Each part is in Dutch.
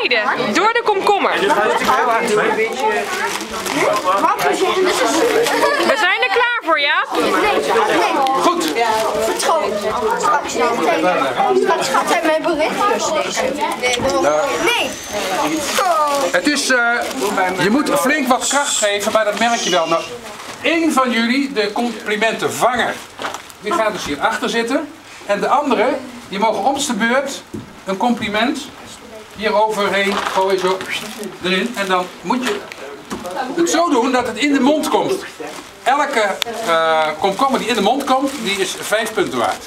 beneden, door de komkommer. We zijn er klaar voor, ja? Goed. Straks gaat hij mijn berichtjes lezen. Nee. Het is, je moet flink wat kracht geven, maar dat merk je wel. Nou, één van jullie, de complimentenvanger, die gaat dus hier achter zitten. En de anderen, die mogen om de beurt een compliment hier overheen gooien, zo erin. En dan moet je het zo doen dat het in de mond komt. Elke komkommer die in de mond komt, die is 5 punten waard.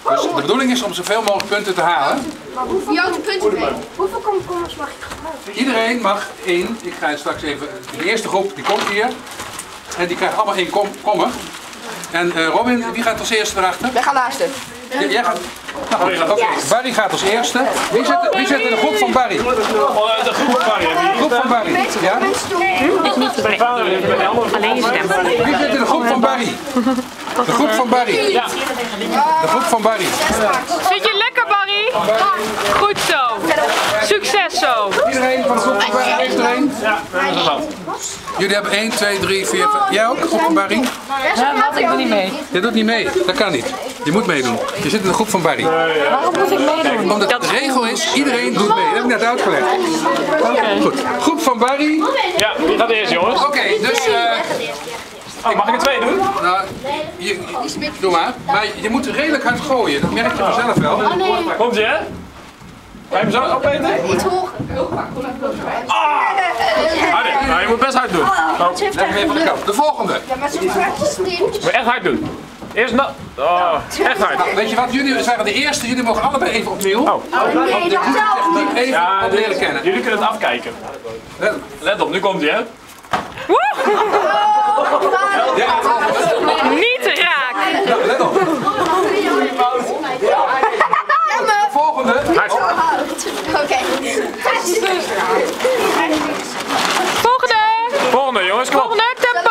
Dus de bedoeling is om zoveel mogelijk punten te halen. Maar hoeveel punten mee? Hoeveel komkommers mag ik gebruiken? Iedereen mag 1. Ik ga straks even. De eerste groep die komt hier. En die krijgt allemaal 1 komkommer. En Robin, wie gaat als eerste erachter? Wij gaan laatste. Jij gaat. Nou, oké. Barry gaat als eerste. Wie zit in de groep van Barry? De groep van Barry. De groep van Barry. Ja? Ik niet. Alleen je stem. Wie zit in de groep van Barry? De groep van Barry. Ja. De groep van Barry. Zit je lekker, Barry? Goed zo. Succes zo. Iedereen van de groep van Barry heeft er 1. Ja, dat is wat. Jullie hebben 1, 2, 3, 4, 5. Jij ook? Groep van Barry? Ik doe niet mee. Je doet niet mee. Dat kan niet. Je moet meedoen. Je zit in de groep van Barry. Waarom moet ik meedoen? Omdat de regel is, iedereen doet mee. Dat heb ik net uitgelegd. Goed. Groep van Barry. Ja, wie gaat eerst, jongens? Oké, dus... Mag ik er 2 doen? Nou, doe maar. Maar je moet redelijk hard gooien. Dat merk je vanzelf wel. Komt ie, hè? Ga je hem zo opeten? Iets hoger. Harder. Nou, je moet best hard doen. Leg hem even aan de kant. De volgende. Ja, maar zo'n zwarte steen. Moet echt hard doen. Eerst echt hard. Weet je wat? Jullie zijn de eerste. Jullie mogen allebei even opnieuw. Nee, dat telt niet. Even Ja, op leren kennen. jullie kunnen het afkijken. Let op, nu komt hij, hè? Ja, Niet raak. let op. Volgende. Oké. Volgende. Volgende, jongens, kom op. Volgende tempo.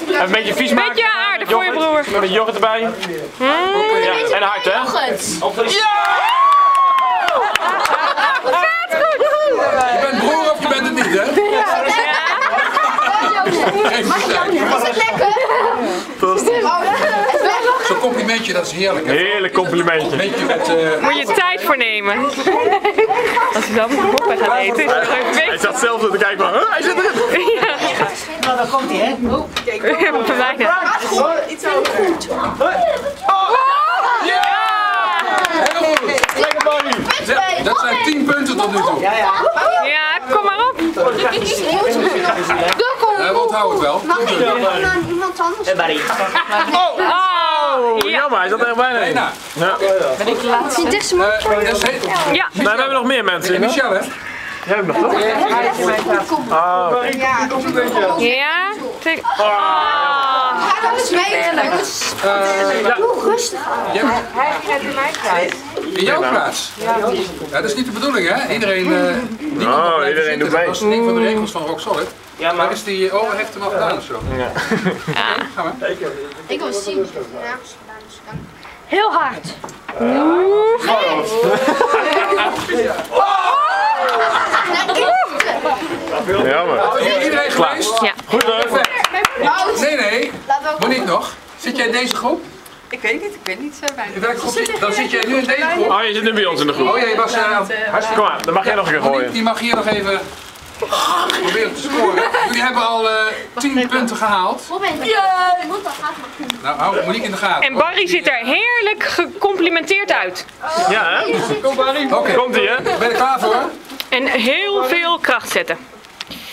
Even een beetje vies maken. Beetje aardig voor je broer. Met een yoghurt erbij. Ja, en hard, hè? Je bent broer of je bent het niet, hè? Is het lekker? Zo'n complimentje, dat is heerlijk. Hè? Heerlijk complimentje. Beetje met... Moet je tijd voor nemen. Als je dan op gaat eten. Hij zat zelf zo te kijken van, hij zit erin. Nou, dan komt hij, hè? Bijna. Iets over. Heel goed. Lekker Barry. Dat zijn 10 punten tot nu toe. Ja. Ja, kom maar op. We onthouden het wel. Mag ik naar iemand anders? Barry. Oh, ja. Jammer, hij zat er bijna in. Bijna. Ja. Ben ik laatste? Dit is Dat is Ja. Nou, we hebben nog meer mensen. Michel, hè? Jij hebt nog toch? Ja. Ga dan smijten. Doe rustig aan. Hij ging uit in mijn plaats. In jouw plaats? Ja, dat is niet de bedoeling, hè? Iedereen iedereen doet mee. Dat was een van de regels van Rock Solid. Ja, Maar is die heeft hem al gedaan of zo? Ja. Gaan we. Ik wil zien. Heel hard. Jammer. Iedereen geweest? Ja. Goed hoor. Nee. Monique nog. Zit jij in deze groep? Ik weet niet zo bijna. In welke groep zit? Dan zit jij nu in deze groep. Oh, je zit nu bij ons in de groep. Oh, jij was hartstikke... Kom maar, dan mag jij nog een keer Monique, gooien. die mag hier nog even proberen te scoren. Jullie hebben al 10 punten gehaald. Nou, hou Monique in de gaten. En Barry ziet er heerlijk gecomplimenteerd uit. Ja, hè? Oké, Komt ie, hè? ben je er klaar voor? En heel veel kracht zetten.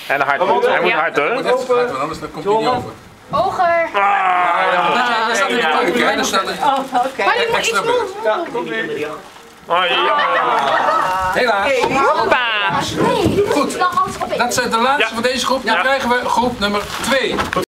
En hard. Hij moet hard hoor. Moet even hard, want anders dan komt hij niet over. Hoger. Daar staat in de plank, hè? Daar staat extra beurt. Oh, ja. Helaas. Hoppa. Goed, dat zijn de laatste van deze groep. Nu krijgen we groep nummer 2.